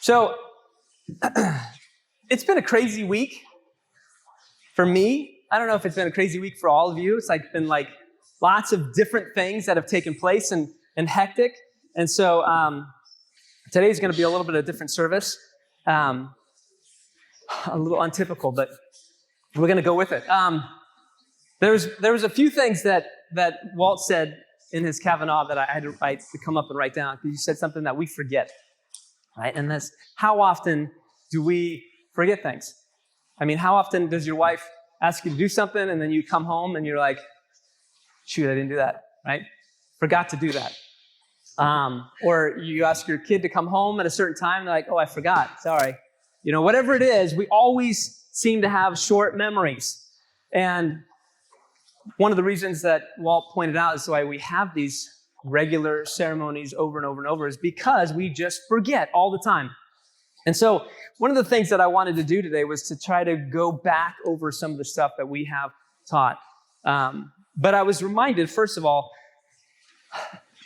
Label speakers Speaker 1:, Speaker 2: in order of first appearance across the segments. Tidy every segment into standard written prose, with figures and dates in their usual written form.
Speaker 1: So it's been a crazy week for me. I don't know if it's been a crazy week for all of you. It's been lots of different things that have taken place and hectic. And so today's going to be a little bit of a different service. A little untypical, but we're going to go with it. There was a few things that Walt said in his Kavanaugh that I had to come up and write down, because he said something that we forget, right? And that's, how often do we forget things? I mean, how often does your wife ask you to do something and then you come home and you're like, shoot, I didn't do that, right? Forgot to do that. Or you ask your kid to come home at a certain time, they're like, oh, I forgot, sorry. Whatever it is, we always seem to have short memories. And one of the reasons that Walt pointed out is why we have these regular ceremonies over and over and over is because we just forget all the time. And so one of the things that I wanted to do today was to try to go back over some of the stuff that we have taught. But I was reminded, first of all,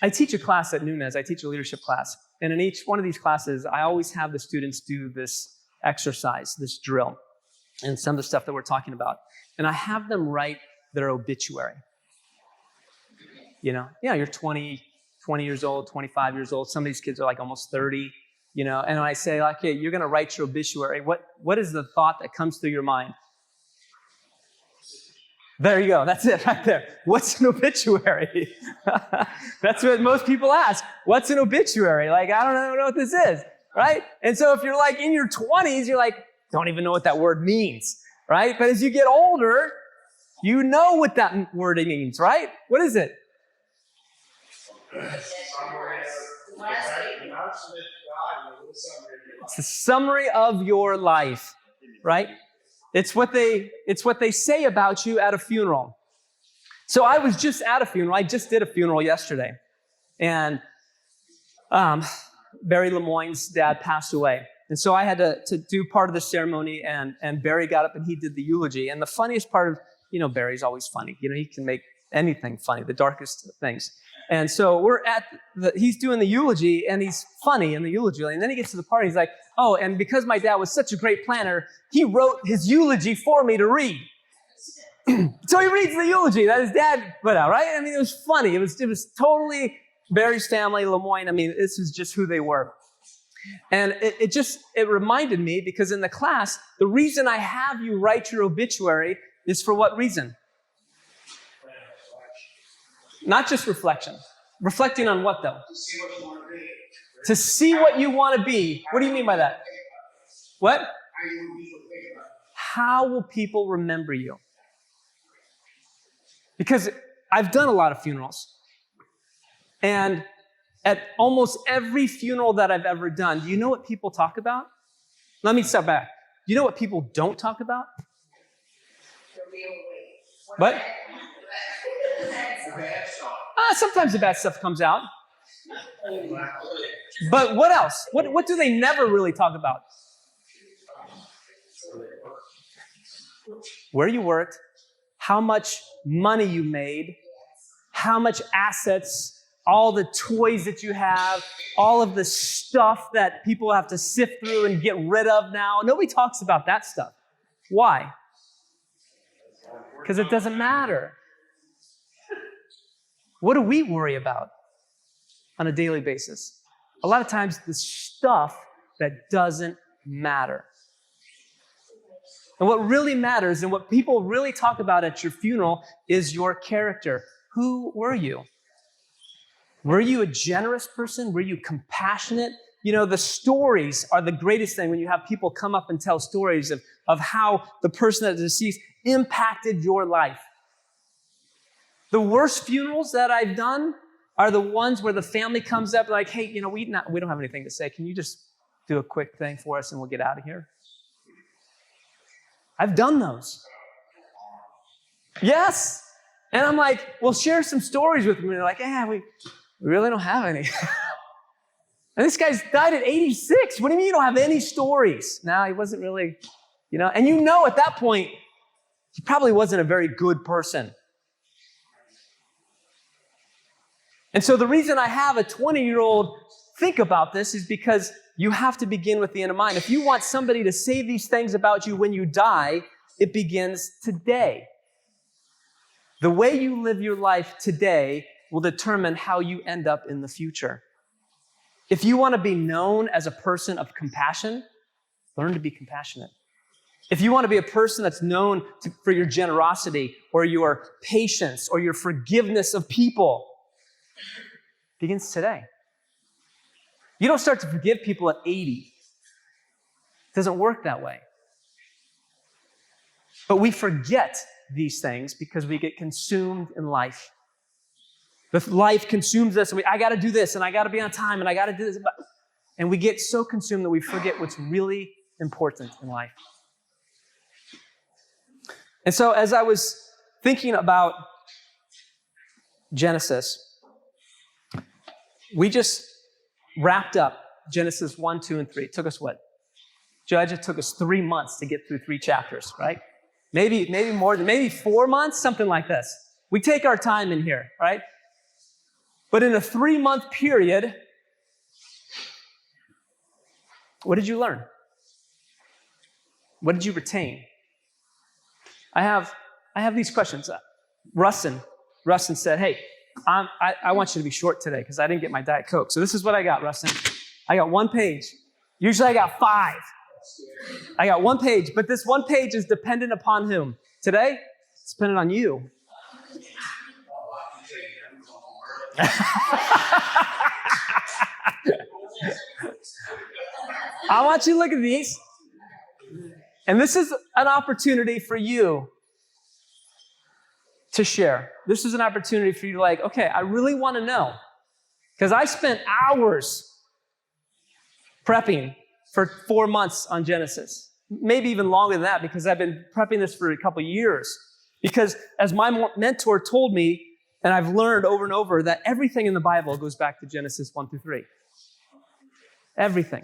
Speaker 1: I teach a class at Nunez. I teach a leadership class. And in each one of these classes, I always have the students do this exercise, this drill, and some of the stuff that we're talking about. And I have them write their obituary. You're 20 years old, 25 years old. Some of these kids are almost 30, and when I say, okay, you're going to write your obituary, what is the thought that comes through your mind? There you go. That's it right there. What's an obituary? That's what most people ask. What's an obituary? I don't know what this is, right? And so if you're in your 20s, you're don't even know what that word means, right? But as you get older, you know what that word means, right? What is it? It's the summary of your life, right? It's what they say about you at a funeral. So I was just at a funeral. I just did a funeral yesterday. And Barry Lemoyne's dad passed away. And so I had to do part of the ceremony, and Barry got up and he did the eulogy. And the funniest part of, Barry's always funny. He can make anything funny, the darkest things. And so he's doing the eulogy, and he's funny in the eulogy. And then he gets to the part, he's like, oh, and because my dad was such a great planner, he wrote his eulogy for me to read. So he reads the eulogy that his dad put out, right? I mean, it was funny. It was totally Barry's family, Lemoyne. I mean, this is just who they were. And it reminded me, because in the class, the reason I have you write your obituary is for what reason? Not just reflection. Reflecting on what, though? To see what you want to be. What do you mean by that? What? How will people remember you? Because I've done a lot of funerals. And at almost every funeral that I've ever done, do you know what people talk about? Let me step back. Do you know what people don't talk about? What? Sometimes the bad stuff comes out. But what else? What do they never really talk about? Where you worked, how much money you made, how much assets, all the toys that you have, all of the stuff that people have to sift through and get rid of now. Nobody talks about that stuff. Why? Because it doesn't matter. What do we worry about on a daily basis? A lot of times, the stuff that doesn't matter. And what really matters and what people really talk about at your funeral is your character. Who were you? Were you a generous person? Were you compassionate? The stories are the greatest thing when you have people come up and tell stories of how the person that is deceased impacted your life. The worst funerals that I've done are the ones where the family comes up like, hey, we don't have anything to say. Can you just do a quick thing for us and we'll get out of here? I've done those. Yes. And I'm like, well, share some stories with me. And they're like, we really don't have any. And this guy's died at 86. What do you mean you don't have any stories? No, he wasn't really, And at that point, he probably wasn't a very good person. And so the reason I have a 20-year-old think about this is because you have to begin with the end in mind. If you want somebody to say these things about you when you die, it begins today. The way you live your life today will determine how you end up in the future. If you want to be known as a person of compassion, learn to be compassionate. If you want to be a person that's known for your generosity or your patience or your forgiveness of people, it begins today. You don't start to forgive people at 80. It doesn't work that way. But we forget these things because we get consumed in life. The life consumes us, and I got to do this, and I got to be on time, and I got to do this. And we get so consumed that we forget what's really important in life. And so as I was thinking about Genesis, we just wrapped up Genesis 1, 2, and 3. It took us what? Judge, it took us 3 months to get through 3 chapters, right? Maybe more than, maybe 4 months, something like this. We take our time in here, right? But in a 3-month period, what did you learn? What did you retain? I have these questions. Rustin said, hey, I want you to be short today because I didn't get my Diet Coke. So this is what I got, Rustin. I got 1 page. Usually I got 5. I got 1 page, but this 1 page is dependent upon whom? Today, it's dependent on you. I want you to look at these. And this is an opportunity for you to share. This is an opportunity for you to okay, I really want to know. Because I spent hours prepping for 4 months on Genesis. Maybe even longer than that because I've been prepping this for a couple years. Because as my mentor told me, and I've learned over and over, that everything in the Bible goes back to Genesis 1 through 3. Everything.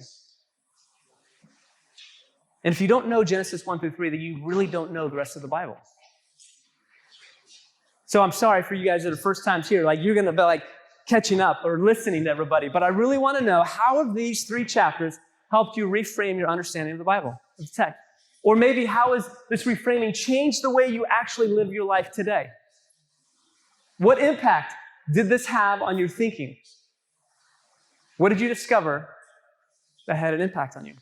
Speaker 1: And if you don't know Genesis 1 through 3, then you really don't know the rest of the Bible. So I'm sorry for you guys that are first times here. You're going to be catching up or listening to everybody. But I really want to know, how have these 3 chapters helped you reframe your understanding of the Bible, of the text? Or maybe how has this reframing changed the way you actually live your life today? What impact did this have on your thinking? What did you discover that had an impact on you?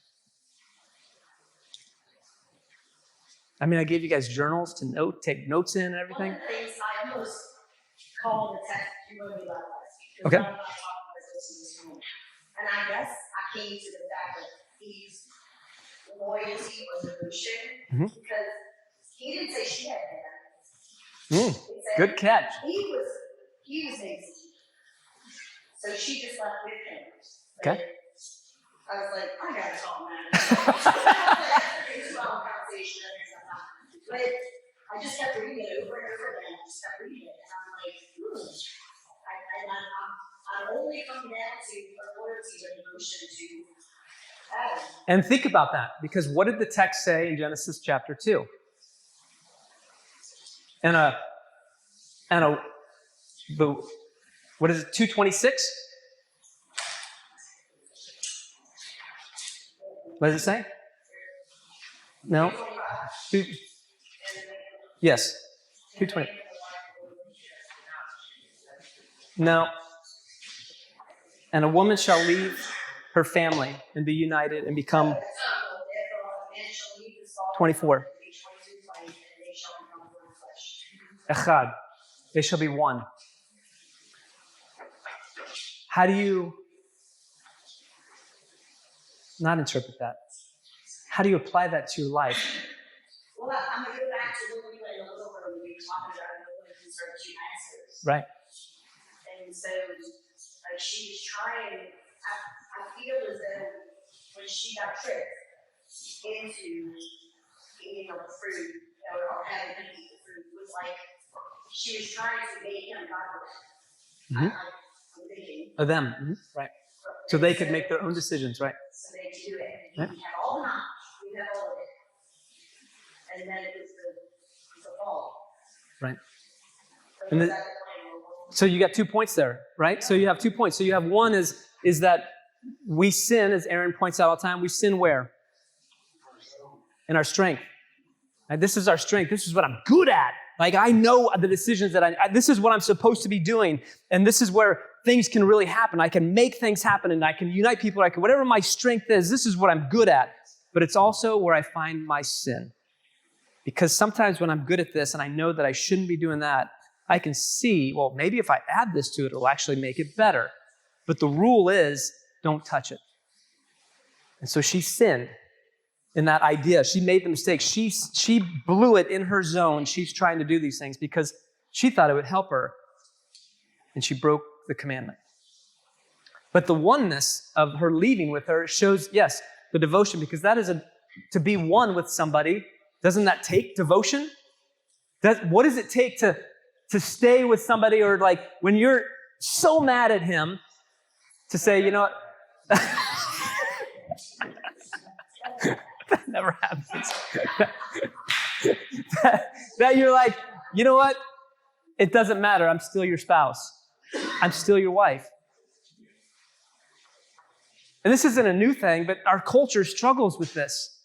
Speaker 1: I mean, I gave you guys journals to take notes in and everything.
Speaker 2: One of the things I almost called the text humility love us.
Speaker 1: Okay.
Speaker 2: And I guess I came to the fact that Eve's loyalty was devotion because he didn't say she had bad.
Speaker 1: Good catch.
Speaker 2: He was amazing. So she just left with him.
Speaker 1: Okay.
Speaker 2: I was like, I gotta talk, man. It's a long conversation. But I just kept reading it over and over again. I just kept reading it. And I'm like, I'm only coming down to a loyalty or devotion to Adam.
Speaker 1: And think about that, because what did the text say in Genesis chapter 2? What is it, 2:26? What does it say? No? Yes. 2:20. No. And a woman shall leave her family and be united and become 24. Echad. They shall be one. How do you not interpret that? How do you apply that to your life?
Speaker 2: Well, I'm going to go back to what we went a little earlier. We were talking about the conservative answers.
Speaker 1: Right.
Speaker 2: And so, she was trying, I feel as though when she got tricked into eating of the fruit or having to eat the fruit, it was like she was trying to make him godly. I'm thinking.
Speaker 1: Of them. Mm-hmm. Right. So they could make their own decisions, right?
Speaker 2: So they could do it. And we have all the knowledge. We have all of it. And then it was the fall.
Speaker 1: Right.
Speaker 2: So,
Speaker 1: so you got 2 points there, right? So you have 2 points. So you have one is that we sin, as Aaron points out all the time, we sin where? In our strength. And this is our strength. This is what I'm good at. Like, I know the decisions that this is what I'm supposed to be doing. And this is where things can really happen. I can make things happen and I can unite people. Whatever my strength is, this is what I'm good at. But it's also where I find my sin. Because sometimes when I'm good at this and I know that I shouldn't be doing that, I can see, well, maybe if I add this to it, it'll actually make it better. But the rule is, don't touch it. And so she sinned in that idea. She made the mistake. She blew it in her zone. She's trying to do these things because she thought it would help her. And she broke the commandment. But the oneness of her leaving with her shows, yes, the devotion, because that is to be one with somebody. Doesn't that take devotion? What does it take to stay with somebody, or like when you're so mad at him to say, you know what? That never happens. that you're like, you know what? It doesn't matter. I'm still your spouse. I'm still your wife. And this isn't a new thing, but our culture struggles with this.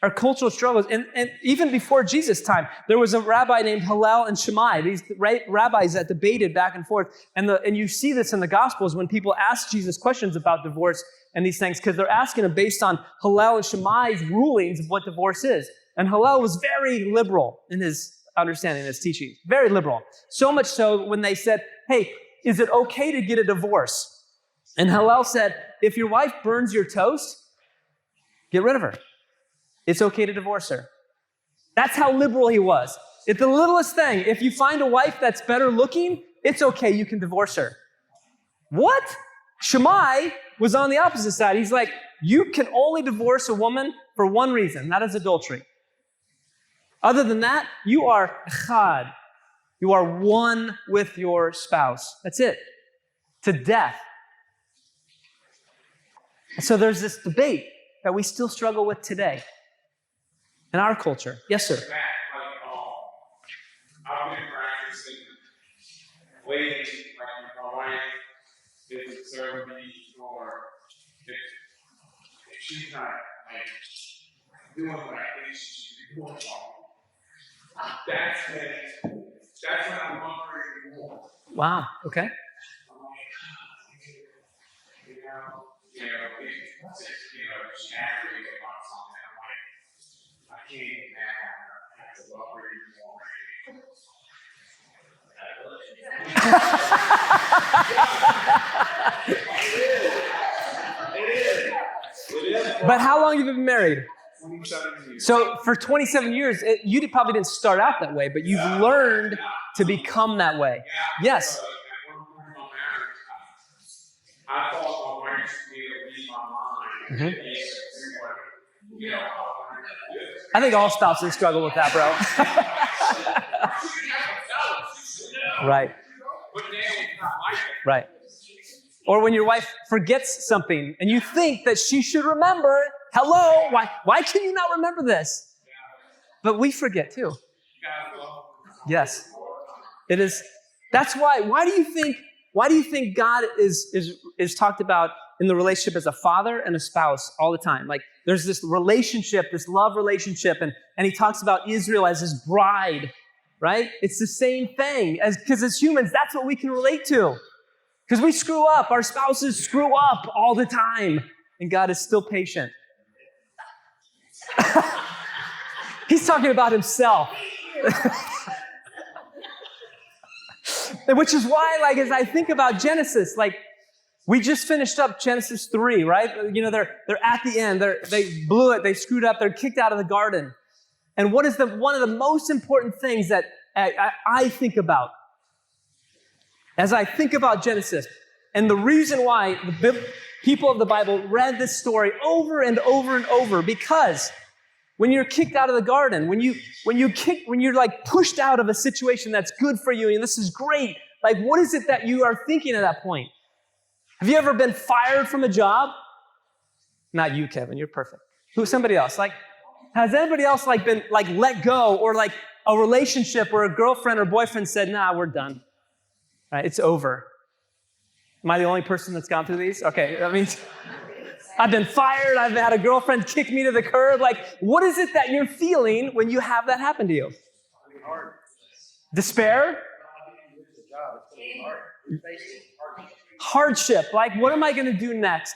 Speaker 1: Our cultural struggles. And even before Jesus' time, there was a rabbi named Hillel and Shammai, these rabbis that debated back and forth. And you see this in the Gospels when people ask Jesus questions about divorce and these things, because they're asking them based on Hillel and Shammai's rulings of what divorce is. And Hillel was very liberal in his understanding, his teaching. Very liberal. So much so when they said, hey, is it okay to get a divorce? And Hillel said, if your wife burns your toast, get rid of her. It's okay to divorce her. That's how liberal he was. It's the littlest thing. If you find a wife that's better looking, it's okay, you can divorce her. What? Shammai was on the opposite side. He's like, you can only divorce a woman for one reason, that is adultery. Other than that, you are echad. You are one with your spouse. That's it. To death. So there's this debate that we still struggle with today in our culture. Yes, sir.
Speaker 3: I've been practicing waiting, like my wife is serving me, or if she's not like doing what I think she should be doing, that's when I'm hungry more.
Speaker 1: Wow. Okay.
Speaker 3: I'm like, she's angry about something. I'm like, I can't get mad at her. I have to love her even more.
Speaker 1: But how long have you been married?
Speaker 3: 27 years.
Speaker 1: So for 27 years, you probably didn't start out that way, but you've learned to become that way. Yes.
Speaker 3: At one point in my marriage, I thought my wife should be able to read my mind. And basically what,
Speaker 1: I think all spouses struggle with that, bro. Right.
Speaker 3: But then it's not like it.
Speaker 1: Right. Or when your wife forgets something and you think that she should remember, hello, why can you not remember this? But we forget too. Yes. It is. That's why do you think God is talked about in the relationship as a father and a spouse all the time? Like there's this relationship, this love relationship, and he talks about Israel as his bride, right? It's the same thing because as humans, that's what we can relate to. Because we screw up. Our spouses screw up all the time. And God is still patient. He's talking about himself. Which is why, like, as I think about Genesis, like, we just finished up Genesis 3, right? You know, they're at the end. They blew it. They screwed up. They're kicked out of the garden. And what is one of the most important things that I think about as I think about Genesis, and the reason why the people of the Bible read this story over and over and over, because when you're kicked out of the garden, when you're like pushed out of a situation that's good for you, and this is great, like what is it that you are thinking at that point? Have you ever been fired from a job? Not you, Kevin, you're perfect. Somebody else. Like, has anybody else like been like let go, or like a relationship where a girlfriend or boyfriend said, nah, we're done. Right? It's over. Am I the only person that's gone through these? Okay, that means I've been fired. I've had a girlfriend kick me to the curb. Like, what is it that you're feeling when you have that happen to you? Despair? Hardship. Like, what am I going to do next?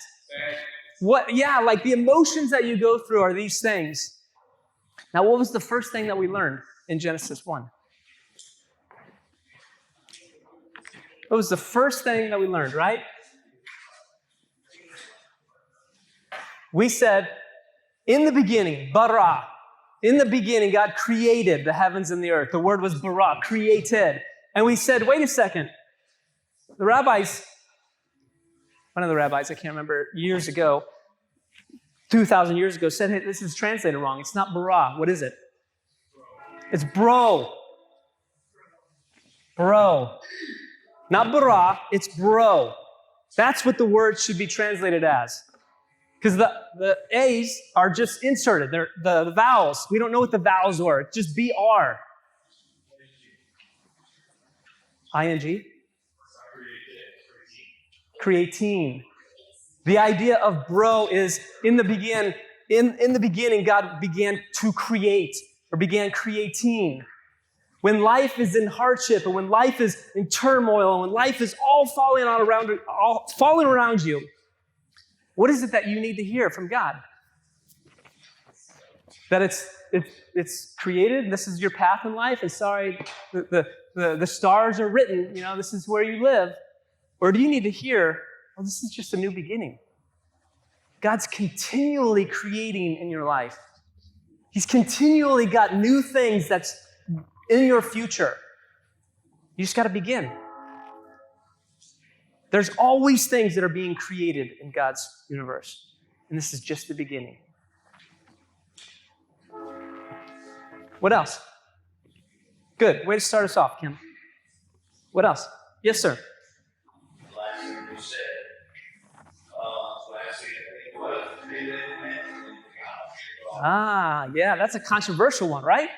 Speaker 1: What? Yeah, like the emotions that you go through are these things. Now, what was the first thing that we learned in Genesis 1? What was the first thing that we learned, right? We said, in the beginning, bara. In the beginning, God created the heavens and the earth. The word was bara, created. And we said, wait a second. The rabbis, one of the rabbis, I can't remember, years ago, 2,000 years ago, said, hey, this is translated wrong. It's not bara. What is it? It's bro. Bro. Not bara, it's bro. That's what the word should be translated as. Because the A's are just inserted. They're the vowels. We don't know what the vowels were. It's just BR. ING? Creatine. The idea of bro is in the beginning, God began to create, or began creating. When life is in hardship, and when life is in turmoil, and when life is all falling around you, what is it that you need to hear from God? That it's created, this is your path in life, and sorry, the stars are written, this is where you live. Or do you need to hear, well, this is just a new beginning. God's continually creating in your life. He's continually got new things that's in your future. You just got to begin. There's always things that are being created in God's universe. And this is just the beginning. What else? Good. Way to start us off, Kim. What else? Yes, sir.
Speaker 4: Last thing you said, last week, I think it was, created man in the God.
Speaker 1: Yeah, that's a controversial one, right?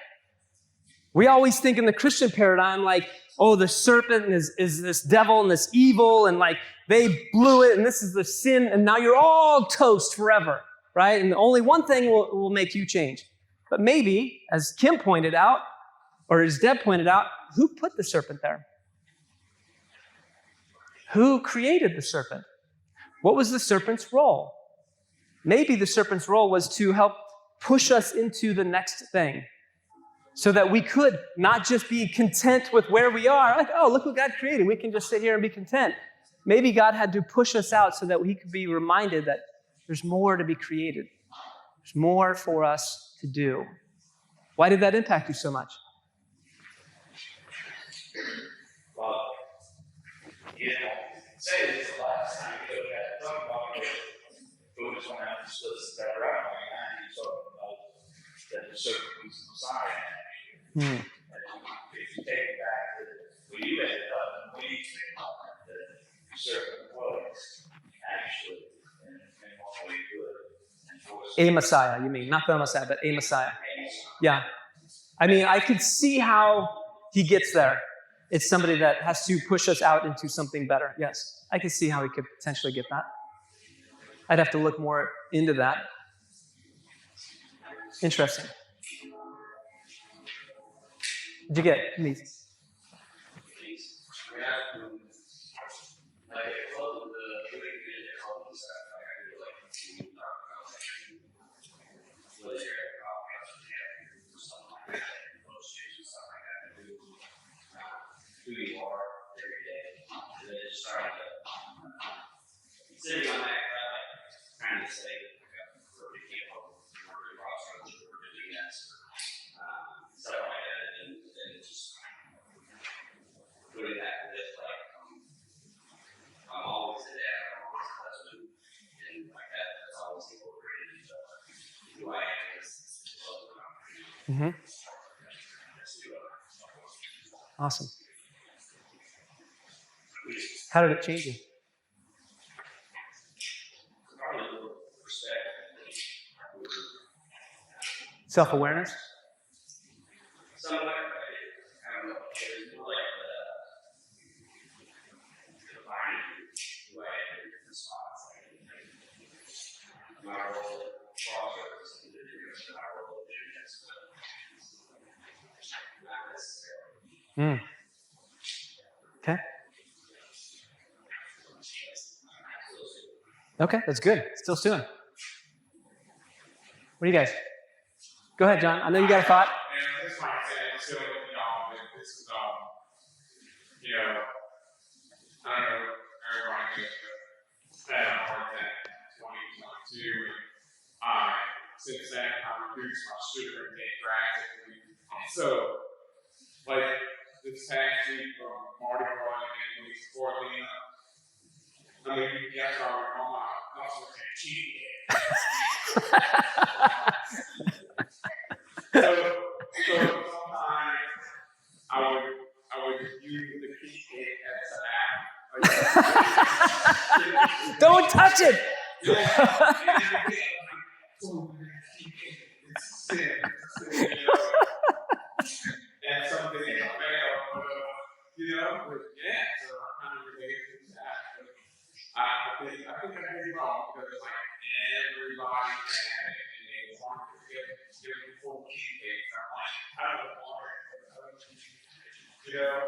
Speaker 1: We always think in the Christian paradigm, like, oh, the serpent is this devil and this evil, and like they blew it, and this is the sin, and now you're all toast forever, right? And only one thing will make you change. But maybe, as Kim pointed out, or as Deb pointed out, who put the serpent there? Who created the serpent? What was the serpent's role? Maybe the serpent's role was to help push us into the next thing, so that we could not just be content with where we are, like, oh, look what God created. We can just sit here and be content. Maybe God had to push us out so that we could be reminded that there's more to be created. There's more for us to do. Why did that impact you so much?
Speaker 4: Well, say this is the last time you go back and talk about it. But we just want to have to split this better out. You talk about that the serpent was the Messiah. If you take it back to where you ended up, and we need to think about that, the serpent was actually in one way good.
Speaker 1: A Messiah, you mean. Not the Messiah, but a Messiah. Yeah. I mean, I could see how he gets there. It's somebody that has to push us out into something better. Yes, I can see how he could potentially get that. I'd have to look more into that. Interesting. What'd you get, please?
Speaker 4: We have to, like, a club of the really good club of stuff, like I do, like, to talk about, like, really great problems, and stuff like that, and most and stuff like that, and who you are every day. And then just start to, sitting on that, trying to say, where we came up, where we crossroads, where we're doing that, stuff like that, and just putting that with, like, I'm always a dad, I'm always a husband, and like that's always incorporated into who I am as a husband.
Speaker 1: Awesome. How did it change you?
Speaker 4: Probably a little respect.
Speaker 1: Self-awareness?
Speaker 4: Somewhat, I don't know, there's more like the defining something to do with our religion. It's not necessarily.
Speaker 1: Okay. Okay, that's good. Still stewing. What do you guys? Go ahead, John. I know you got a thought.
Speaker 3: And this might say, so, this is, you know, I don't know, everybody just had a hard attack in 2022, and since then, I've reduced my sugar intake drastically. So, like, this past week from Mardi Gras and week before Lena, I mean, yes, I was on my hustle and cheating. So sometimes I would use the cheesecake as an app.
Speaker 1: Don't touch it.
Speaker 3: And something in the mail, you know, but yeah, so I kind of related to that. I think I did wrong because like everybody had it and they wanted to give me full cheesecakes. I'm like, I don't want it. You know,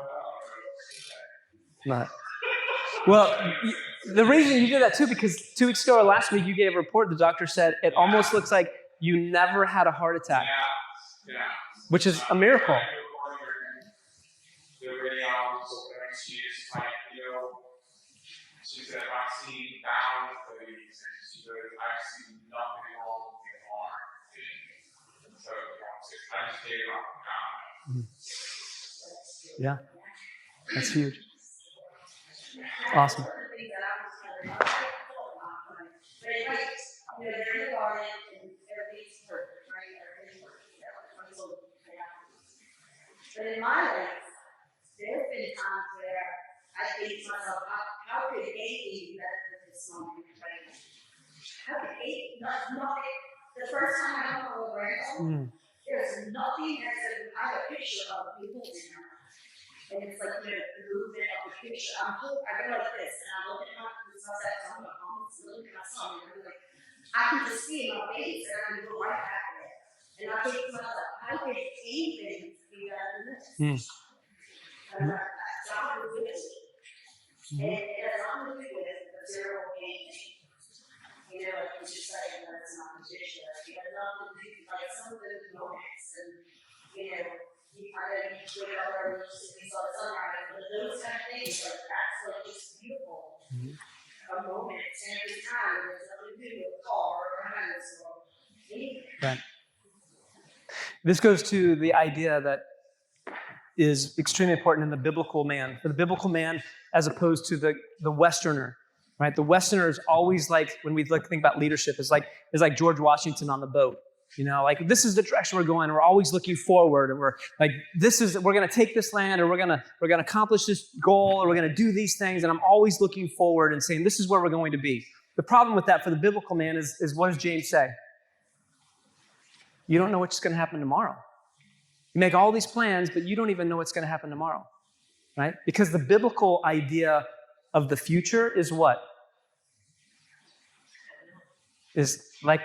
Speaker 1: Not. Well, the reason you did that too, because 2 weeks ago or last week you gave a report. The doctor said it almost looks like you never had a heart attack,
Speaker 3: yeah.
Speaker 1: which is a miracle.
Speaker 3: The radiologist over there, she is like, you know, she said, I've seen thousands of these, and she goes, I've seen nothing wrong with your arm. And so, I just gave up on God.
Speaker 1: Yeah, that's huge. Awesome.
Speaker 2: But it's like, you know, they're in the garden and everything's perfect, right? Everything's working. But in my life, there's been times where I think to myself, how could A be better than this moment right now? How could A not the first time I went over there, there's nothing that says I have a picture of me holding her. And it's like, you know, the movement of the picture. I go like this, and I look at my sunset, and I'm like, oh, look at my son, and I'm like, I can just see in my face, and I can go right back there. And I think to myself, how could anything be better than this? And I'm like, God will do it. And it has nothing to do with the zero anything. You know, like, it's just like, that's not the picture. It has nothing to do with, like, some of those moments, and, you know, you kind of wake up early, you saw the sunrise, but those kind of things, like, that's like just beautiful. A moment, every time, there's nothing to do with a car or a house or anything.
Speaker 1: Right. This goes to the idea that is extremely important in the biblical man. For the biblical man, as opposed to the Westerner, right? The Westerner is always like, when we think about leadership, is like George Washington on the boat. You know, like, this is the direction we're going. We're always looking forward, and we're like, we're going to take this land, or we're going to accomplish this goal, or we're going to do these things. And I'm always looking forward and saying, this is where we're going to be. The problem with that for the biblical man is what does James say? You don't know what's going to happen tomorrow. You make all these plans, but you don't even know what's going to happen tomorrow, right? Because the biblical idea of the future is what? Is like,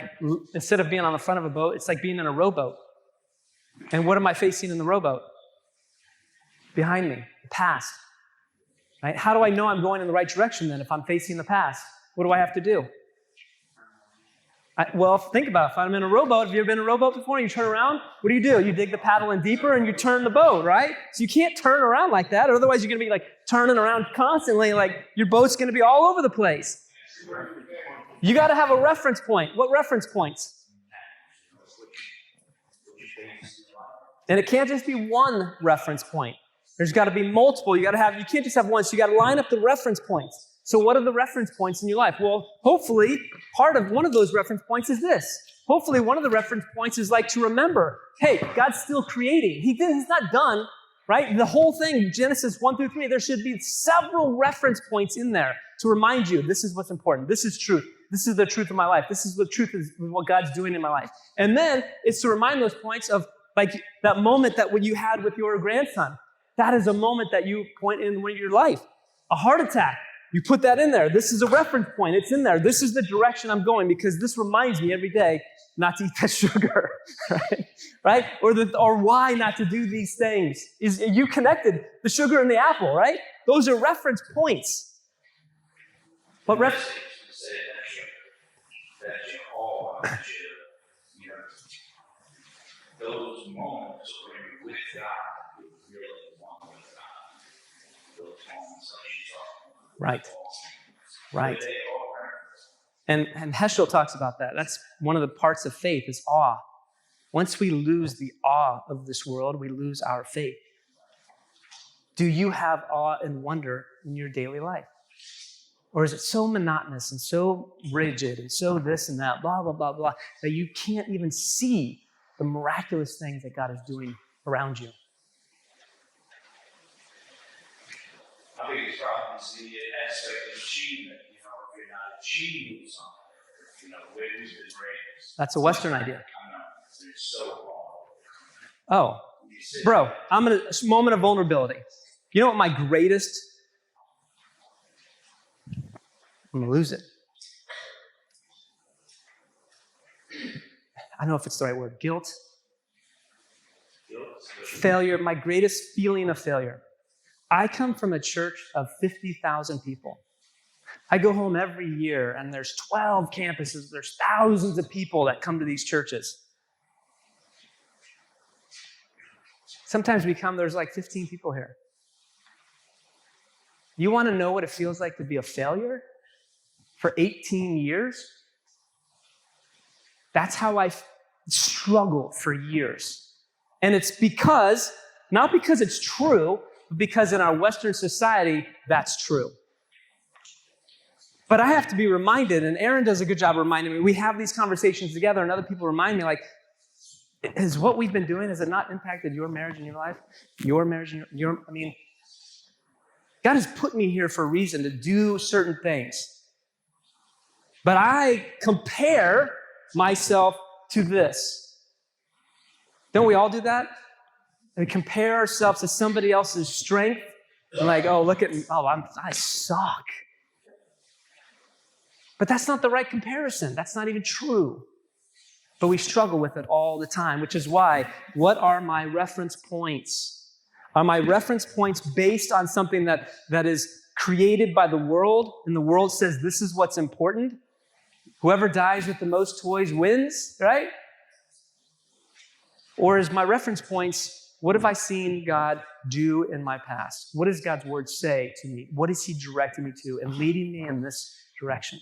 Speaker 1: instead of being on the front of a boat, it's like being in a rowboat. And what am I facing in the rowboat? Behind me, the past. Right? How do I know I'm going in the right direction then if I'm facing the past? What do I have to do? Well, think about it. If I'm in a rowboat, have you ever been in a rowboat before? You turn around, what do? You dig the paddle in deeper and you turn the boat, right? So you can't turn around like that, otherwise you're going to be like turning around constantly, like your boat's going to be all over the place. You got to have a reference point. What reference points? And it can't just be one reference point. There's got to be multiple. You can't just have one, so you got to line up the reference points. So what are the reference points in your life? Well, hopefully, part of one of those reference points is this. Hopefully, one of the reference points is like to remember, hey, God's still creating. He's not done, right? The whole thing, Genesis 1-3, there should be several reference points in there to remind you, this is what's important. This is truth. This is the truth of my life. This is the truth of what God's doing in my life. And then it's to remind those points of like that moment that when you had with your grandson. That is a moment that you point in your life. A heart attack. You put that in there. This is a reference point. It's in there. This is the direction I'm going because this reminds me every day not to eat that sugar, right? Or why not to do these things. Is you connected the sugar and the apple, right? Those are reference points. What reference?
Speaker 4: Say that you call, that you know, those moments where you're with God, you're really one with God. Those moments like you talk about.
Speaker 1: Right. Right.
Speaker 4: They all are.
Speaker 1: And Heschel talks about that. That's one of the parts of faith is awe. Once we lose the awe of this world, we lose our faith. Do you have awe and wonder in your daily life? Or is it so monotonous and so rigid and so this and that, blah, blah, blah, blah, that you can't even see the miraculous things that God is doing around you?
Speaker 4: I think it's probably the aspect of achievement. You know, if you're not achieving something, you know, the way we've been raised.
Speaker 1: That's a Western idea.
Speaker 4: I know, it's so wrong.
Speaker 1: Oh,
Speaker 4: You sit
Speaker 1: bro, I'm in a moment of vulnerability. You know what my greatest... I'm going to lose it. I don't know if it's the right word. Guilt, failure, my greatest feeling of failure. I come from a church of 50,000 people. I go home every year and there's 12 campuses. There's thousands of people that come to these churches. Sometimes there's like 15 people here. You want to know what it feels like to be a failure for 18 years? That's how I struggled for years. And it's not because it's true, but because in our Western society, that's true. But I have to be reminded, and Aaron does a good job reminding me, we have these conversations together and other people remind me, like, has what we've been doing, has it not impacted your marriage and your life? Your marriage and God has put me here for a reason to do certain things. But I compare myself to this. Don't we all do that? And we compare ourselves to somebody else's strength. And like, oh, look at me. Oh, I suck. But that's not the right comparison. That's not even true. But we struggle with it all the time, which is why, what are my reference points? Are my reference points based on something that is created by the world, and the world says this is what's important? Whoever dies with the most toys wins, right? Or is my reference points, what have I seen God do in my past? What does God's word say to me? What is he directing me to and leading me in this direction?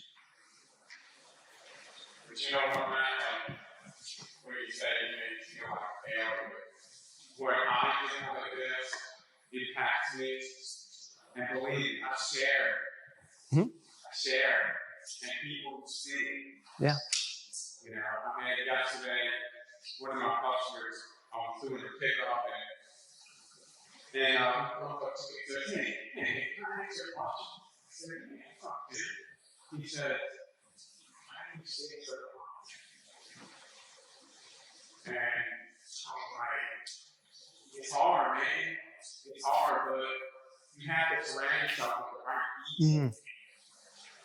Speaker 3: But you know what, man? Where you say you know, like failure, where I get like this impacts me, and believe me, I share, and people see.
Speaker 1: Yeah.
Speaker 3: You know, I mean, yesterday, one of my customers, I was doing a pickup, and I walked up to me and said, hey, can I ask you a question? I said, yeah, fuck, dude. He said, why do you say so? And I was like, it's hard, man. It's hard, but you have to surround yourself with the right people.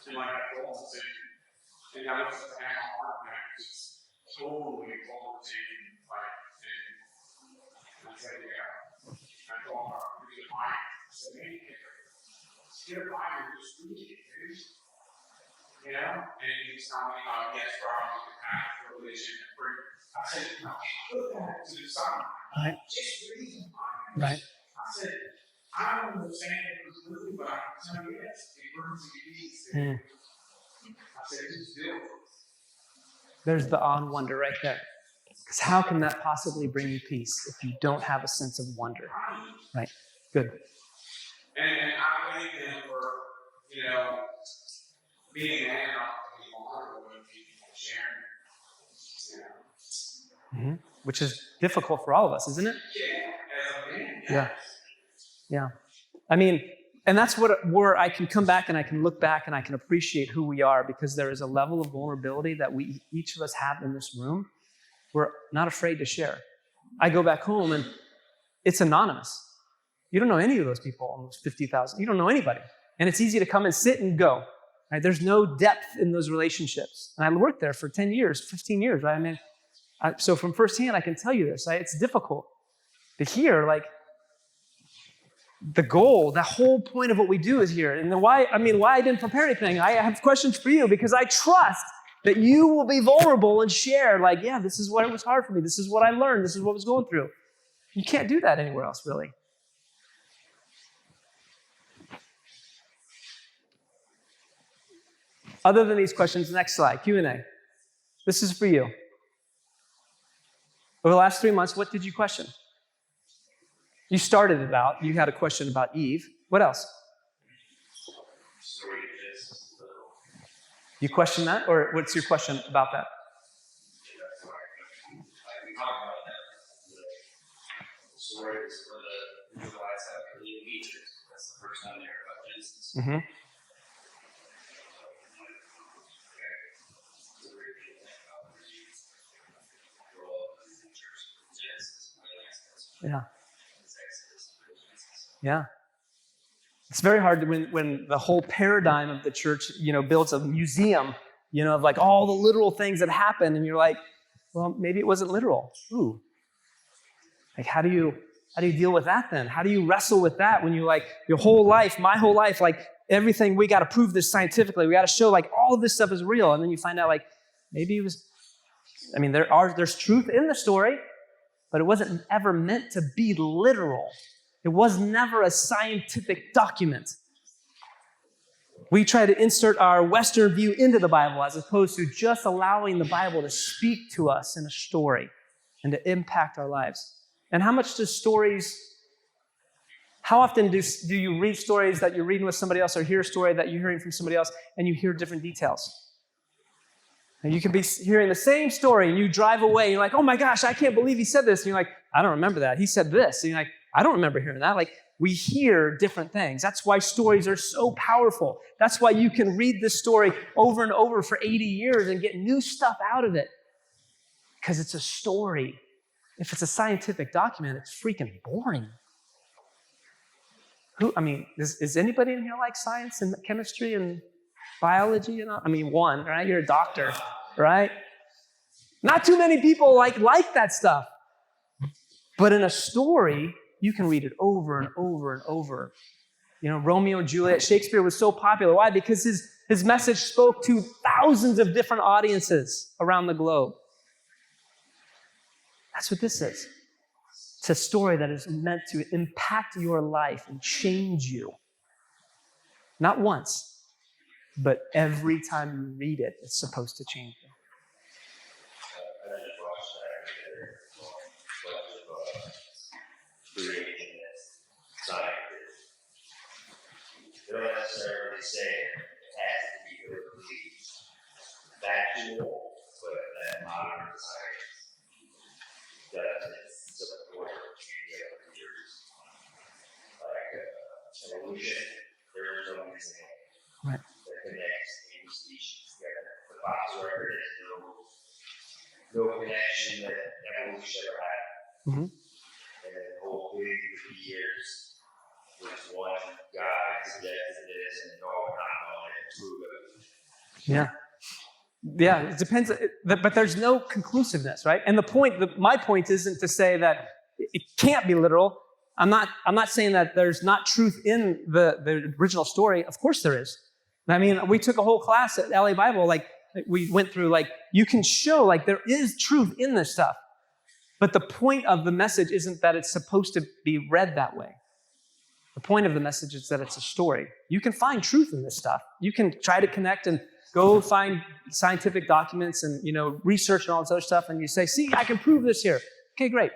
Speaker 3: And like I told him, and I was just having a heart attack, just totally overtaken by it. And I said, yeah. I told him, I'm going to get a Bible. I said, man, get a Bible and just read it, dude. You know? And he was telling me about, yes, Brian, the path of religion and fruit. I said, no, put that to the side.
Speaker 1: Right.
Speaker 3: Just read the Bible.
Speaker 1: Right.
Speaker 3: I said, I don't understand it was blue, but I can tell you this, it brings you peace. I said, just do it.
Speaker 1: There's the awe and wonder right there. Because how can that possibly bring you peace if you don't have a sense of wonder? Right. Good.
Speaker 3: And I thank him for, you know, being man enough to be vulnerable with people, sharing. You know.
Speaker 1: Which is difficult for all of us, isn't it?
Speaker 3: Yeah, as a man.
Speaker 1: Yeah. Yeah. I mean, and that's where I can come back and I can look back and I can appreciate who we are, because there is a level of vulnerability that each of us have in this room. We're not afraid to share. I go back home and it's anonymous. You don't know any of those people, almost 50,000. You don't know anybody. And it's easy to come and sit and go. Right? There's no depth in those relationships. And I worked there for 10 years, 15 years, right? I mean, so from firsthand, I can tell you this, right? It's difficult. But here, like, the goal, the whole point of what we do is here. And then why I didn't prepare anything, I have questions for you because I trust that you will be vulnerable and share, like, yeah, this is what it was hard for me. This is what I learned. This is what I was going through. You can't do that anywhere else, really. Other than these questions, next slide, Q&A. This is for you. Over the last 3 months, what did you question? You started it out. You had a question about Eve. What else?
Speaker 4: Story is
Speaker 1: You question that? Or what's your question about that?
Speaker 4: we talked about that. The story is for the Israelites after leaving Egypt. That's the first time they heard about Genesis.
Speaker 1: Mm-hmm. Yeah. Yeah. It's very hard when the whole paradigm of the church, builds a museum, of like all the literal things that happen, and you're like, well, maybe it wasn't literal. Ooh. Like, how do you deal with that then? How do you wrestle with that when you like your whole life, my whole life, like everything, we got to prove this scientifically. We got to show like all of this stuff is real. And then you find out like maybe it was, there's truth in the story, but it wasn't ever meant to be literal. It was never a scientific document. We try to insert our Western view into the Bible as opposed to just allowing the Bible to speak to us in a story and to impact our lives. And how often do you read stories that you're reading with somebody else or hear a story that you're hearing from somebody else and you hear different details? And you can be hearing the same story and you drive away and you're like, oh my gosh, I can't believe he said this. And you're like, I don't remember that. He said this. And you're like, I don't remember hearing that. Like, we hear different things. That's why stories are so powerful. That's why you can read this story over and over for 80 years and get new stuff out of it. Because it's a story. If it's a scientific document, it's freaking boring. Is anybody in here like science and chemistry and biology? One, right? You're a doctor, right? Not too many people like that stuff. But in a story, you can read it over and over and over. Romeo and Juliet, Shakespeare was so popular. Why? Because his message spoke to thousands of different audiences around the globe. That's what this is. It's a story that is meant to impact your life and change you. Not once, but every time you read it, it's supposed to change you.
Speaker 4: I just watched that creating this scientist. They don't necessarily say it has to be perfectly factual, but that modern science doesn't support any of the theories. Like evolution, there is no reason
Speaker 1: Right.
Speaker 4: that connects any species together. The Fox record is no connection that evolution ever had.
Speaker 1: Mm-hmm.
Speaker 4: And then hopefully for years, this one guy suggested this and no, not knowing it, prove it.
Speaker 1: Yeah. Yeah, it depends, but there's no conclusiveness, right? And my point isn't to say that it can't be literal. I'm not saying that there's not truth in the original story. Of course there is. We took a whole class at LA Bible, like we went through, like you can show like there is truth in this stuff. But the point of the message isn't that it's supposed to be read that way. The point of the message is that it's a story. You can find truth in this stuff. You can try to connect and go find scientific documents and, research and all this other stuff, and you say, see, I can prove this here. Okay, great.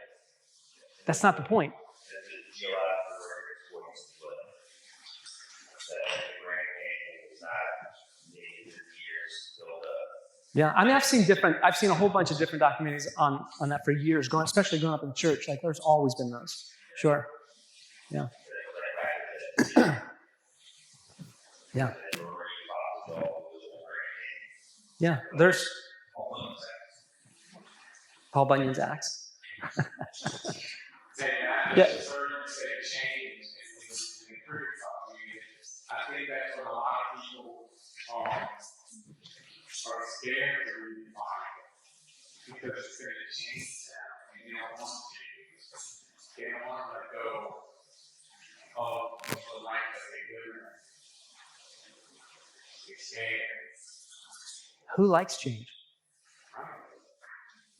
Speaker 1: That's not the point. Yeah, I've seen a whole bunch of different documentaries on that for years, especially growing up in the church. Like, there's always been those. Sure. Yeah. Yeah. Yeah, there's Paul Bunyan's axe.
Speaker 3: Saying that,
Speaker 1: Yeah.
Speaker 3: change and improve. I think that because it's going to change them, and you don't want to. They don't want to let go of the life that they live in. They're scared.
Speaker 1: Who likes change?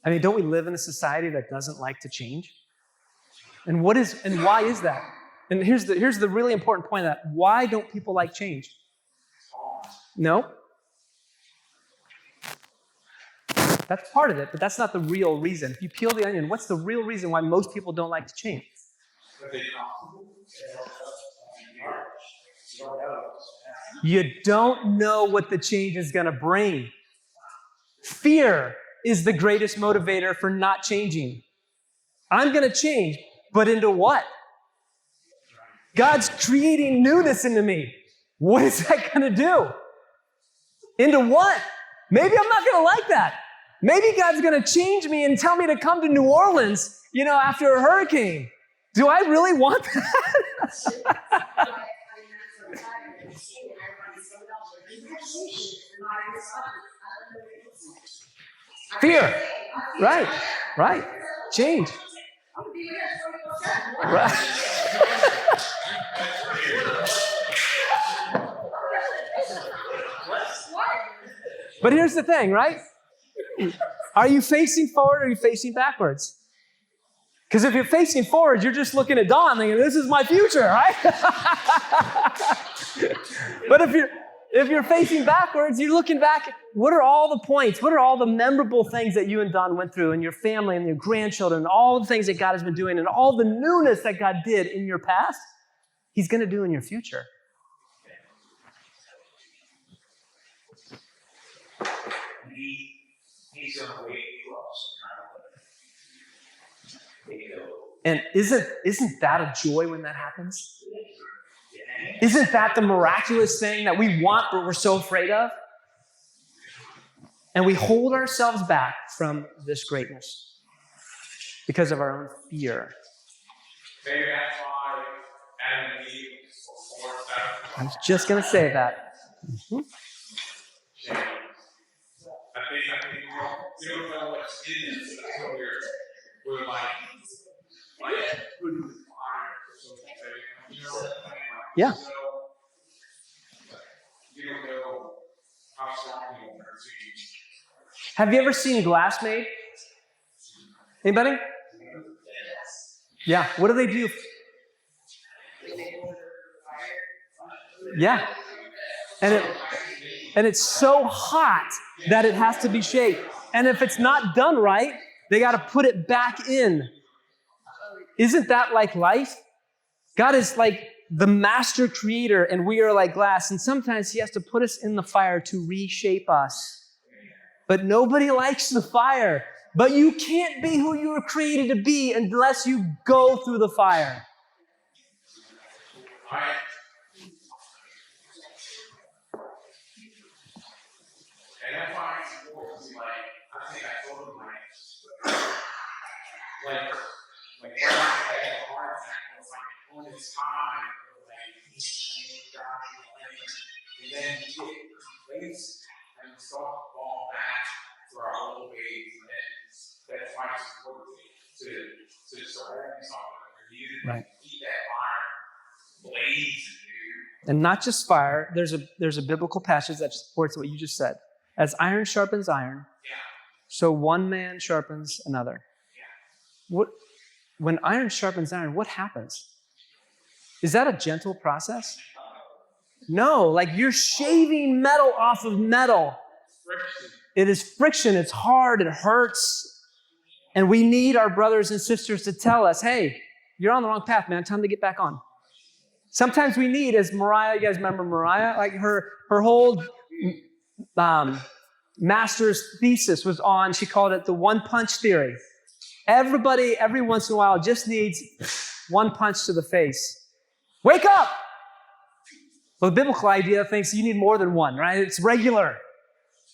Speaker 1: I mean, don't we live in a society that doesn't like to change? And why is that? And here's the really important point of that. Why don't people like change? No. That's part of it, but that's not the real reason. If you peel the onion, what's the real reason why most people don't like to change? You don't know what the change is going to bring. Fear is the greatest motivator for not changing. I'm going to change, but into what? God's creating newness into me. What is that going to do? Into what? Maybe I'm not going to like that. Maybe God's going to change me and tell me to come to New Orleans, after a hurricane. Do I really want that? Fear. Right. Change. Right. But here's the thing, right? Are you facing forward or are you facing backwards? Because if you're facing forward, you're just looking at Dawn thinking, this is my future, right? But if you're facing backwards, you're looking back, what are all the points? What are all the memorable things that you and Dawn went through and your family and your grandchildren and all the things that God has been doing and all the newness that God did in your past, He's going to do in your future.
Speaker 4: He's going to wait you up some kind of way.
Speaker 1: And isn't that a joy when that happens? Isn't that the miraculous thing that we want but we're so afraid of? And we hold ourselves back from this greatness because of our own fear.
Speaker 3: Maybe that's why Adam and Eve were forced out.
Speaker 1: I was just going to say that. Mm-hmm.
Speaker 3: Shame. I think we don't know what's in it, so we're like putting the fire, so to say.
Speaker 1: Yeah.
Speaker 3: So, you don't know how strong you are to each.
Speaker 1: Have you ever seen Glass Made? Anybody? Yeah. What do they do? Yeah. And it's so hot that it has to be shaped. And if it's not done right, they got to put it back in. Isn't that like life? God is like the master creator, and we are like glass. And sometimes He has to put us in the fire to reshape us. But nobody likes the fire. But you can't be who you were created to be unless you go through the fire.
Speaker 3: Right? And that's why it's important to I think I told him when I had a heart attack, I was on this time, and then we get place and start to fall back to our old ways, and that's why it's important to start something.
Speaker 1: Right.
Speaker 3: Keep that fire blazing, dude.
Speaker 1: And not just fire, there's a biblical passage that supports what you just said. As iron sharpens iron, so one man sharpens another. When iron sharpens iron, what happens? Is that a gentle process? No, like you're shaving metal off of metal.
Speaker 3: Friction.
Speaker 1: It is friction, it's hard, it hurts. And we need our brothers and sisters to tell us, hey, you're on the wrong path, man, time to get back on. Sometimes we need, as Mariah, you guys remember Mariah? Like her whole master's thesis was on, she called it the one-punch theory. Everybody, every once in a while, just needs one punch to the face. Wake up! Well, the biblical idea thinks you need more than one, right? It's regular.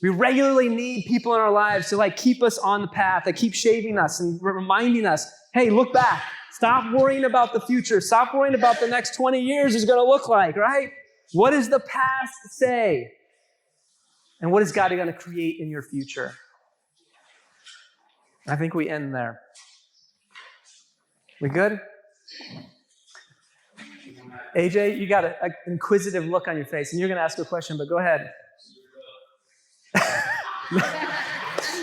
Speaker 1: We regularly need people in our lives to keep us on the path, that keep shaving us and reminding us, hey, look back. Stop worrying about the future. Stop worrying about the next 20 years is going to look like, right? What does the past say? And what is God going to create in your future? I think we end there. We good? AJ, you got an inquisitive look on your face, and you're going to ask a question, but go ahead.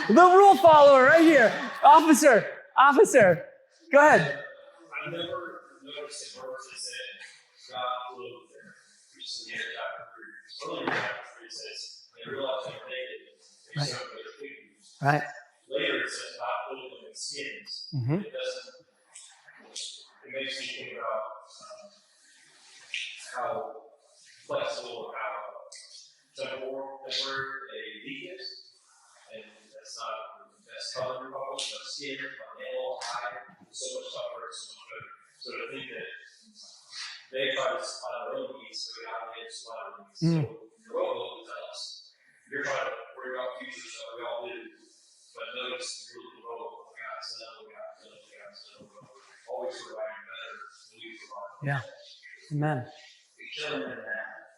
Speaker 1: The rule follower right here. Officer, go ahead.
Speaker 4: I've never noticed a verse that said God clothed them, which is in the end of chapter 3. Earlier in chapter 3 it says, they realized they were naked, they
Speaker 1: Right.
Speaker 4: sewed their fig leaves.
Speaker 1: Right.
Speaker 4: Later it says God clothed them in skins.
Speaker 1: Mm-hmm.
Speaker 4: It makes me think about how flexible or how temporary a leaf is. And that's not the best color probably, but skin, nail, hide, so much tougher, so much better. So to think that they try to supply their own needs, but God made supply their needs. So your own goal is us. You're trying to worry about future stuff, we all do. But notice you really grow. We got some, always providing better than we provide.
Speaker 1: Yeah. Amen.
Speaker 4: We kill them in that.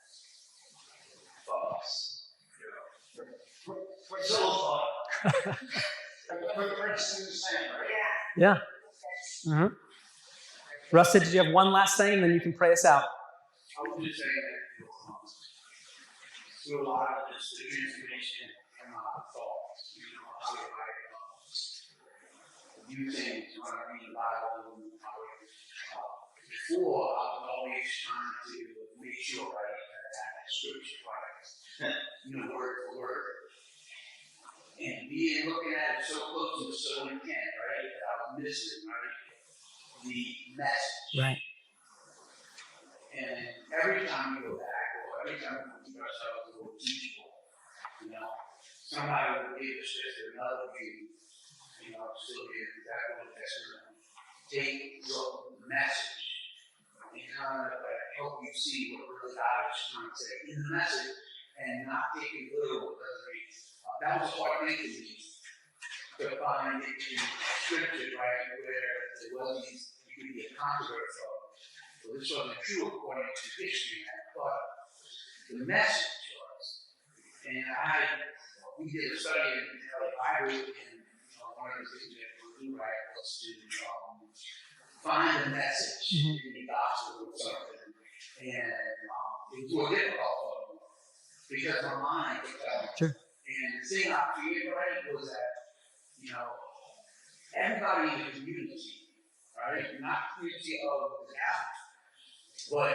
Speaker 4: Thoughts.
Speaker 5: For Zill's thought, we're just the same, right?
Speaker 1: Yeah. Mm-hmm. Rusty, did you have one last thing, and then you can pray us out?
Speaker 5: I was just saying that through a lot of this, the transformation and thoughts, how we like new things when I read the Bible. Before, I was always trying to make sure I had scripture right, word for word. And looking at it so close and so intent, right, that I was missing, right, the message.
Speaker 1: Right.
Speaker 5: And every time we go back, or every time we keep ourselves a little teachable, somebody will give us just another view, still get exactly what that's going to take your message and kind of help you see what really God is trying to say in the message and not take it literal because that was quite big to me to find it in scripture, right, where there wasn't, you could be a controversy of. Well, this wasn't true according to history, but the message was. And we did a study in the Bible, and one of the things that we do, right, was to find the message in the gospel or something. And it was more difficult for me because my mind was telling.
Speaker 1: Sure.
Speaker 5: And the thing I created, right, was that, everybody in the community, right, not community of the house, but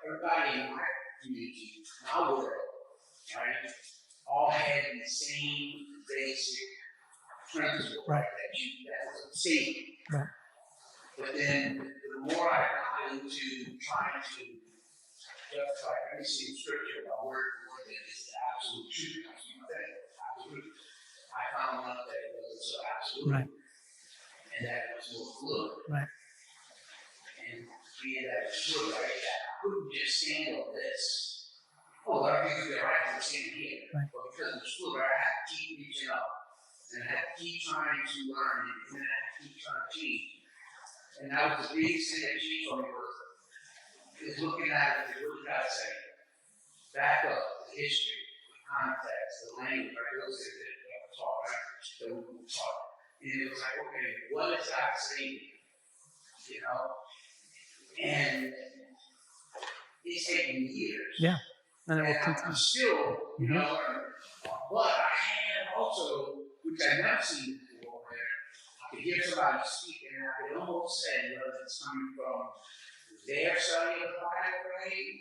Speaker 5: everybody in my community, my world, right, all had the same basic principle, right, that was the same.
Speaker 1: Right.
Speaker 5: But then the more I got into trying to justify every single scripture about word for word that is the absolute truth, absolute. I found out that it wasn't so absolute,
Speaker 1: Right.
Speaker 5: and that it was more fluid.
Speaker 1: Right.
Speaker 5: And being that it's fluid, right, that I couldn't just stand on this. Oh, I think they're right to stand here.
Speaker 1: Right.
Speaker 5: But because it's fluid, I had to keep reaching up, and I had to keep trying to learn, and then I had to keep trying to change. And that was the biggest thing that changed for me is looking at it, what did God say? Back up the history, the context, the language, right? Those things that we taught, right? That we taught. And it was like, okay, what is God saying? And it's taken years.
Speaker 1: Yeah. And it will
Speaker 5: And
Speaker 1: continue.
Speaker 5: I'm still, learning. But I had also, which I've never seen before, where I could hear somebody speak and I could almost say whether it's coming from their study of the Bible, right?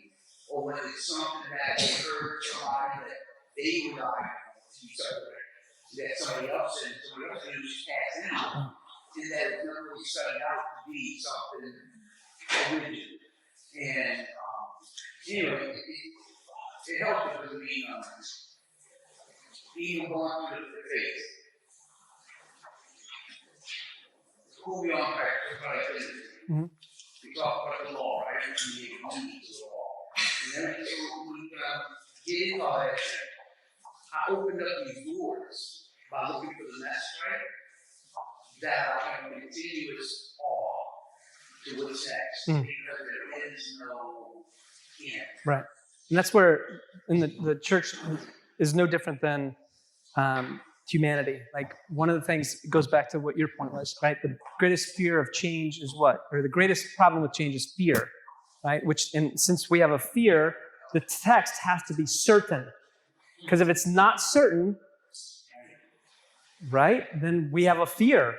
Speaker 5: Or whether it's something that they heard somebody that they would like to that somebody else said, somebody else was just passing out. And that it never really studied out to be something original. And anyway, it helped because of being even going through the faith. Who we are, right?
Speaker 1: Mm-hmm.
Speaker 5: We talk about the law, right? And the duties of the law. And then so we get into all that shit. I opened up these doors by looking for the message, right? That I have continuous awe to what's next. Because there is no end.
Speaker 1: Right. And that's where in the church is no different than humanity. Like one of the things, it goes back to what your point was, right? The greatest fear of change is what? Or the greatest problem with change is fear, right? And since we have a fear, the text has to be certain. Because if it's not certain, right, then we have a fear.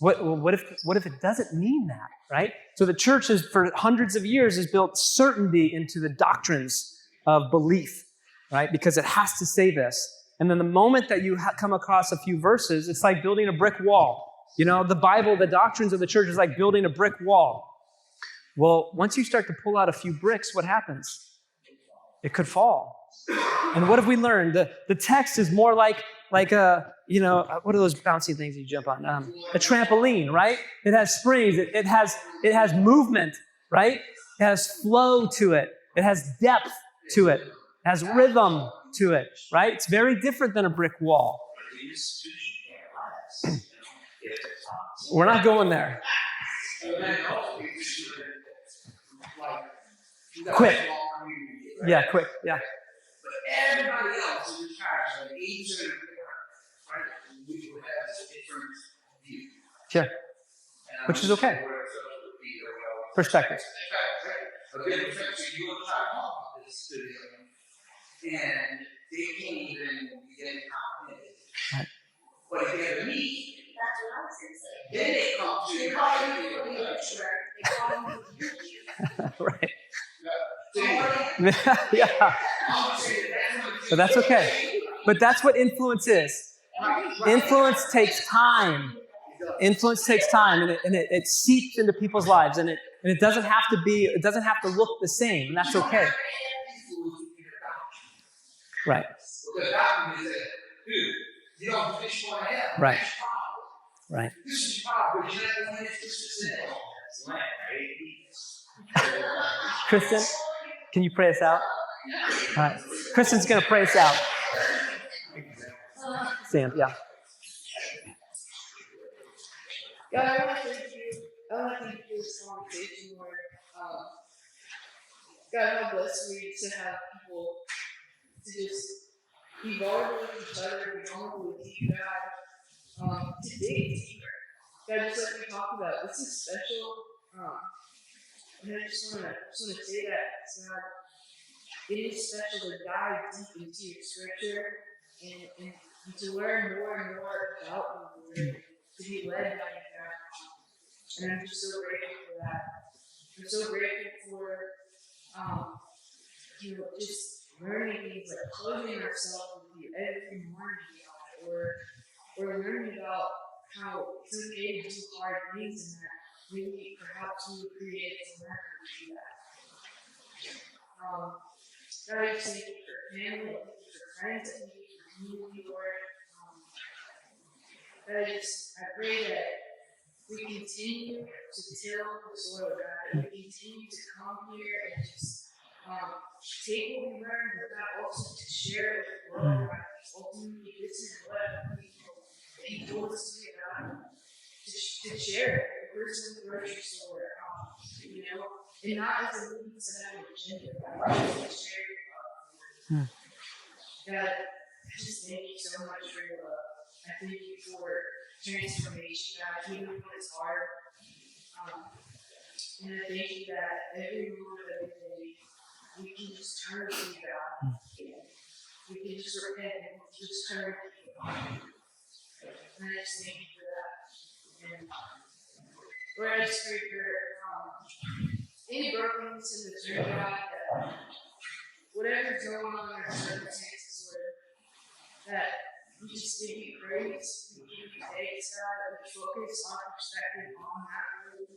Speaker 1: What if it doesn't mean that, right? So the church has, for hundreds of years, has built certainty into the doctrines of belief, right? Because it has to say this. And then the moment that you come across a few verses, it's like building a brick wall. You know, the Bible, the doctrines of the church is like building a brick wall. Well, once you start to pull out a few bricks, what happens? It could fall. And what have we learned? The text is more like a, you know, what are those bouncy things you jump on? A trampoline, right? It has springs. It has movement, right? It has flow to it. It has depth to it. It has rhythm to it, right? It's very different than a brick wall. We're not going there. Quick. Yeah, quick. Yeah.
Speaker 5: But everybody else in the church, like 80% of the right, we would have a different view.
Speaker 1: Sure. Which is okay. Perspective.
Speaker 5: A good perspective. You will try to talk about this to them, and they can't even begin to comprehend it.
Speaker 1: Right.
Speaker 5: But if they have a need,
Speaker 2: That's what I was gonna say.
Speaker 5: then they come to
Speaker 2: They
Speaker 5: you.
Speaker 2: call you for the expert, they call you for the
Speaker 1: Right.
Speaker 5: So,
Speaker 1: Yeah.
Speaker 5: I'm saying that's
Speaker 1: But that's okay. But that's what influence is. Influence takes time. Influence takes time, and it seeps into people's lives, and it doesn't have to be. It doesn't have to look the same, and that's okay. Right.
Speaker 5: Because God is that, dude, you don't fish one hell.
Speaker 1: Right.
Speaker 5: That's problem.
Speaker 1: Right.
Speaker 5: This is your problem, but you're not the one that's just in it.
Speaker 1: Kristen, can you pray us out? All right. Kristen's going to pray us out. Sam, yeah.
Speaker 6: God, I want to thank you. I want to thank you for this conversation, Lord. God, how blessed we to have people to just be vulnerable with each other, be vulnerable with you, God, to dig deeper. God, just like we talked about, this is special. And I just want to say that, God, it is special to dive deep into your scripture and to learn more and more about the Word, to be led by you, God. And I'm just so grateful for that. I'm so grateful for, just learning things like clothing ourselves with you every morning, God, or learning about how it's okay to do hard things and that maybe perhaps we would create a learn to do that. God, I just thank you for family, thank you for friends, thank you for community, Lord. God, I pray that we continue to till the soil, God, that we continue to come here and just take what we learn, but God, also to share it with the world, God. Ultimately, this is what He told us to do, God, to share it. The person in the grocery store, and not as a means to have an agenda, but to share your love. God, I just thank you so much for your love. I thank you for transformation, God, even when it's hard. And I thank you that every moment of every day, we can just turn to you, God. We can just repent and just turn to you. And I just thank you for that. And Lord, I just pray for any brokenness in this room, God, that whatever's going on in our circumstances, Lord, that we just give you praise, we give you thanks, God, that we focus our perspective on that, Lord.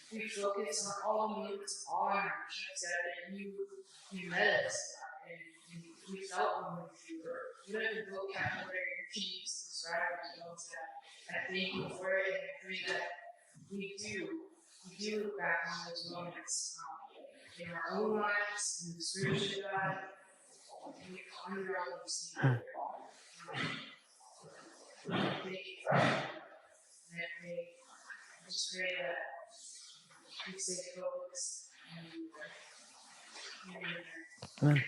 Speaker 6: We focus on all the moments on our chest, God, that you met us, God, and we felt one with you, or whatever vocabulary you can use to describe ourselves, God. I thank you for it, and I pray that we do look back on those moments in our own lives, in the scripture, God, and we ponder on those things. Thank you for that. And I just pray that we stay focused and
Speaker 1: Amen.